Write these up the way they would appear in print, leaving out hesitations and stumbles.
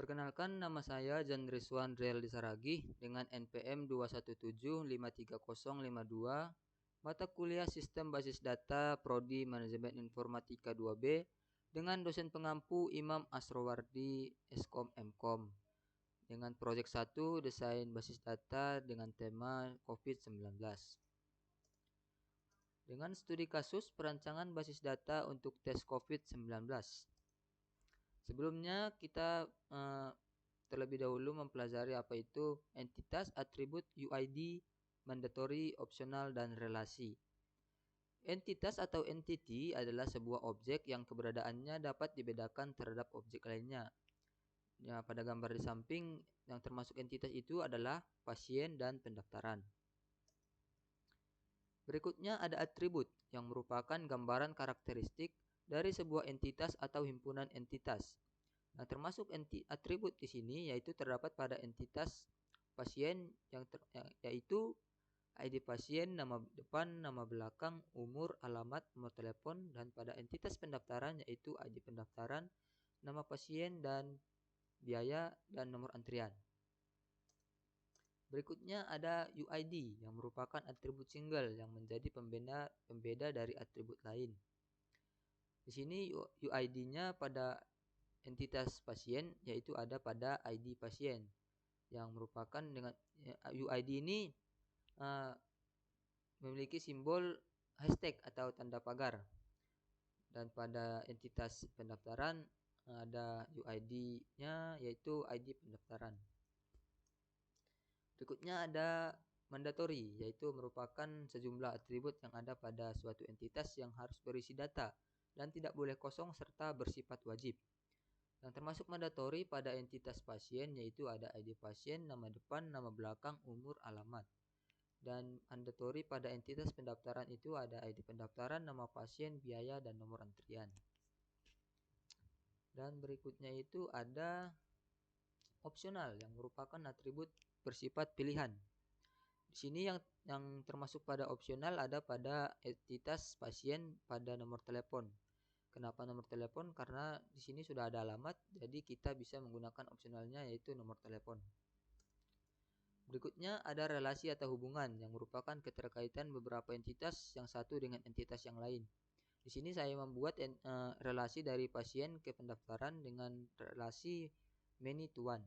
Perkenalkan, nama saya Jan Rizwan Rialdi Saragih dengan NPM 217530052, mata kuliah Sistem Basis Data Prodi Manajemen Informatika 2B dengan dosen pengampu Imam Asrowardi Eskom Mkom dengan proyek 1 Desain Basis Data dengan tema COVID-19. Dengan studi kasus perancangan basis data untuk tes COVID-19. Sebelumnya kita terlebih dahulu mempelajari apa itu entitas, atribut, UID, mandatory, opsional, dan relasi. Entitas atau entity adalah sebuah objek yang keberadaannya dapat dibedakan terhadap objek lainnya. Ya, pada gambar di samping yang termasuk entitas itu adalah pasien dan pendaftaran. Berikutnya ada atribut yang merupakan gambaran karakteristik dari sebuah entitas atau himpunan entitas. Nah, termasuk atribut di sini yaitu terdapat pada entitas pasien yaitu ID pasien, nama depan, nama belakang, umur, alamat, nomor telepon, dan pada entitas pendaftaran yaitu ID pendaftaran, nama pasien, dan biaya dan nomor antrian. Berikutnya ada UID yang merupakan atribut single yang menjadi pembeda dari atribut lain. Di sini UID-nya pada entitas pasien yaitu ada pada ID pasien yang merupakan dengan UID ini memiliki simbol hashtag atau tanda pagar, dan pada entitas pendaftaran ada UID-nya yaitu ID pendaftaran. Berikutnya ada mandatory yaitu merupakan sejumlah atribut yang ada pada suatu entitas yang harus berisi data dan tidak boleh kosong serta bersifat wajib. Yang termasuk mandatory pada entitas pasien yaitu ada ID pasien, nama depan, nama belakang, umur, alamat. Dan mandatory pada entitas pendaftaran itu ada ID pendaftaran, nama pasien, biaya, dan nomor antrian. Dan berikutnya itu ada opsional yang merupakan atribut bersifat pilihan. Di sini yang termasuk pada opsional ada pada entitas pasien pada nomor telepon. Kenapa nomor telepon? Karena di sini sudah ada alamat, jadi kita bisa menggunakan opsionalnya yaitu nomor telepon. Berikutnya ada relasi atau hubungan yang merupakan keterkaitan beberapa entitas yang satu dengan entitas yang lain. Di sini saya membuat relasi dari pasien ke pendaftaran dengan relasi many to one.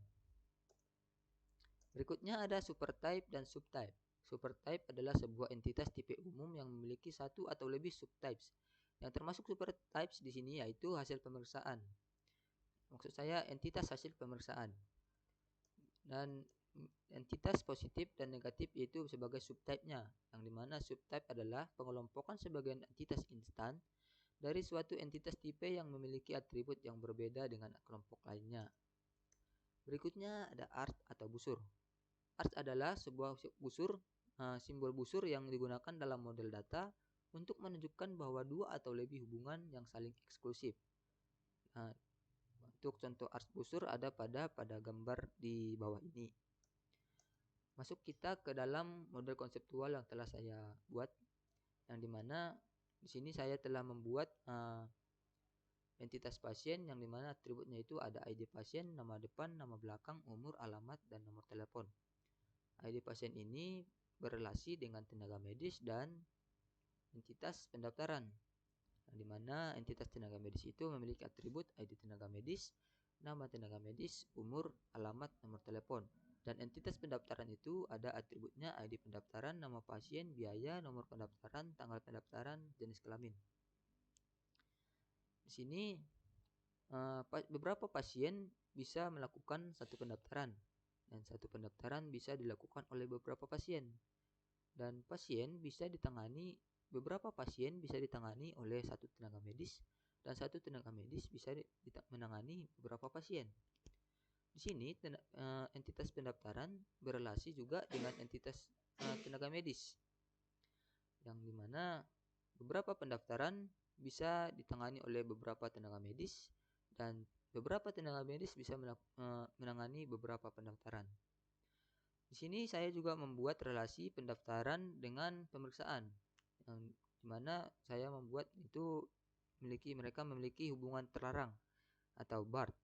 Berikutnya ada supertype dan subtype. Supertype adalah sebuah entitas tipe umum yang memiliki satu atau lebih subtypes. Yang termasuk supertypes di sini yaitu hasil pemeriksaan. Maksud saya entitas hasil pemeriksaan. Dan entitas positif dan negatif yaitu sebagai subtype-nya. Yang dimana subtype adalah pengelompokan sebagian entitas instan dari suatu entitas tipe yang memiliki atribut yang berbeda dengan kelompok lainnya. Berikutnya ada art atau busur. Art adalah sebuah busur, simbol busur yang digunakan dalam model data untuk menunjukkan bahwa dua atau lebih hubungan yang saling eksklusif. Untuk contoh art busur ada pada gambar di bawah ini. Masuk kita ke dalam model konseptual yang telah saya buat, yang dimana di sini saya telah membuat entitas pasien yang dimana atributnya itu ada ID pasien, nama depan, nama belakang, umur, alamat, dan nomor telepon. ID pasien ini berrelasi dengan tenaga medis dan entitas pendaftaran, di mana entitas tenaga medis itu memiliki atribut ID tenaga medis, nama tenaga medis, umur, alamat, nomor telepon. Dan entitas pendaftaran itu ada atributnya ID pendaftaran, nama pasien, biaya, nomor pendaftaran, tanggal pendaftaran, jenis kelamin. Di sini beberapa pasien bisa melakukan satu pendaftaran, dan satu pendaftaran bisa dilakukan oleh beberapa pasien. Dan beberapa pasien bisa ditangani oleh satu tenaga medis, dan satu tenaga medis bisa menangani beberapa pasien. Di sini entitas pendaftaran berrelasi juga dengan entitas tenaga medis, yang dimana beberapa pendaftaran bisa ditangani oleh beberapa tenaga medis, dan beberapa tenaga medis bisa menangani beberapa pendaftaran. Di sini saya juga membuat relasi pendaftaran dengan pemeriksaan, yang dimana saya membuat itu mereka memiliki hubungan terlarang atau BART,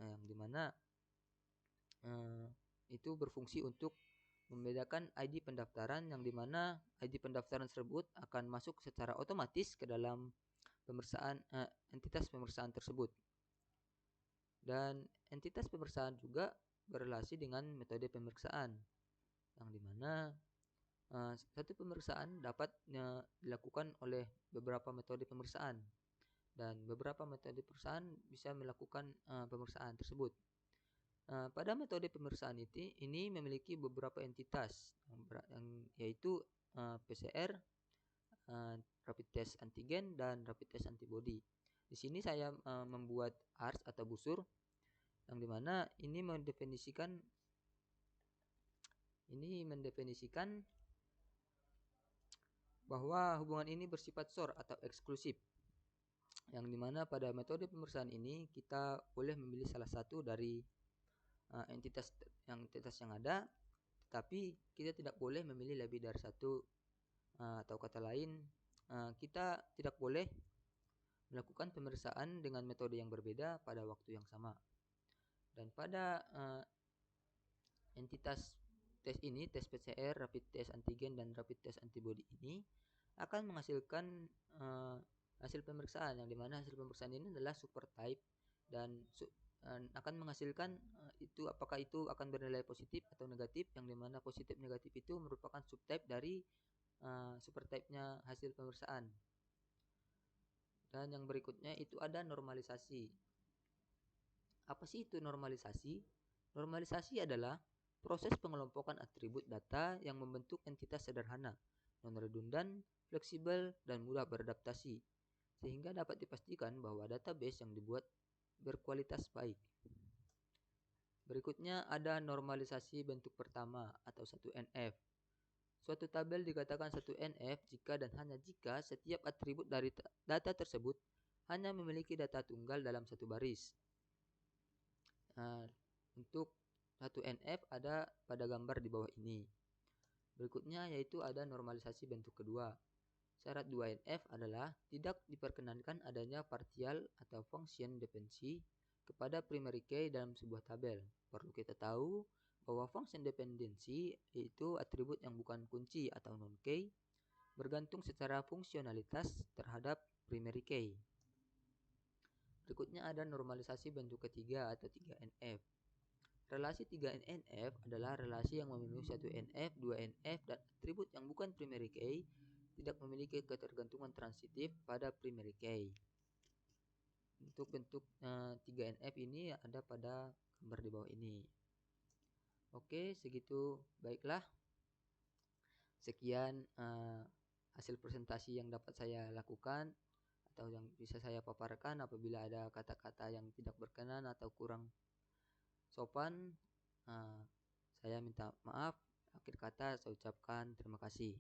yang dimana itu berfungsi untuk membedakan ID pendaftaran, yang dimana ID pendaftaran tersebut akan masuk secara otomatis ke dalam pemeriksaan entitas pemeriksaan tersebut. Dan entitas pemeriksaan juga berrelasi dengan metode pemeriksaan, yang dimana satu pemeriksaan dapat dilakukan oleh beberapa metode pemeriksaan, dan beberapa metode pemeriksaan bisa melakukan pemeriksaan tersebut. Pada metode pemeriksaan ini memiliki beberapa entitas yang yaitu PCR, rapid test antigen, dan rapid test antibody. Di sini saya membuat ARS atau busur, yang dimana ini mendefinisikan bahwa hubungan ini bersifat SOR atau eksklusif, yang dimana pada metode pemeriksaan ini kita boleh memilih salah satu dari entitas yang ada, tetapi kita tidak boleh memilih lebih dari satu, atau kata lain kita tidak boleh melakukan pemeriksaan dengan metode yang berbeda pada waktu yang sama. Dan pada entitas tes ini, tes PCR, rapid test antigen, dan rapid test antibody ini akan menghasilkan hasil pemeriksaan, yang dimana hasil pemeriksaan ini adalah super type dan akan menghasilkan apakah itu akan bernilai positif atau negatif, yang dimana positif negatif itu merupakan subtype dari super type-nya hasil pemeriksaan. Dan yang berikutnya itu ada normalisasi. Apa sih itu normalisasi? Normalisasi adalah proses pengelompokan atribut data yang membentuk entitas sederhana, non-redundan, fleksibel, dan mudah beradaptasi, sehingga dapat dipastikan bahwa database yang dibuat berkualitas baik. Berikutnya ada normalisasi bentuk pertama atau 1NF. Suatu tabel dikatakan 1NF jika dan hanya jika setiap atribut dari data tersebut hanya memiliki data tunggal dalam satu baris. Untuk 1NF ada pada gambar di bawah ini. Berikutnya yaitu ada normalisasi bentuk kedua. Syarat 2NF adalah tidak diperkenankan adanya partial atau function dependency kepada primary key dalam sebuah tabel. Perlu kita tahu bahwa function dependency yaitu atribut yang bukan kunci atau non-key bergantung secara fungsionalitas terhadap primary key. Berikutnya ada normalisasi bentuk ketiga atau 3NF. Relasi 3NF adalah relasi yang memenuhi 1NF, 2NF, dan atribut yang bukan primary key tidak memiliki ketergantungan transitif pada primary key. Untuk bentuk 3NF ini ada pada gambar di bawah ini. Oke, segitu baiklah. Sekian hasil presentasi yang dapat saya lakukan atau yang bisa saya paparkan. Apabila ada kata-kata yang tidak berkenan atau kurang sopan, saya minta maaf. Akhir kata saya ucapkan terima kasih.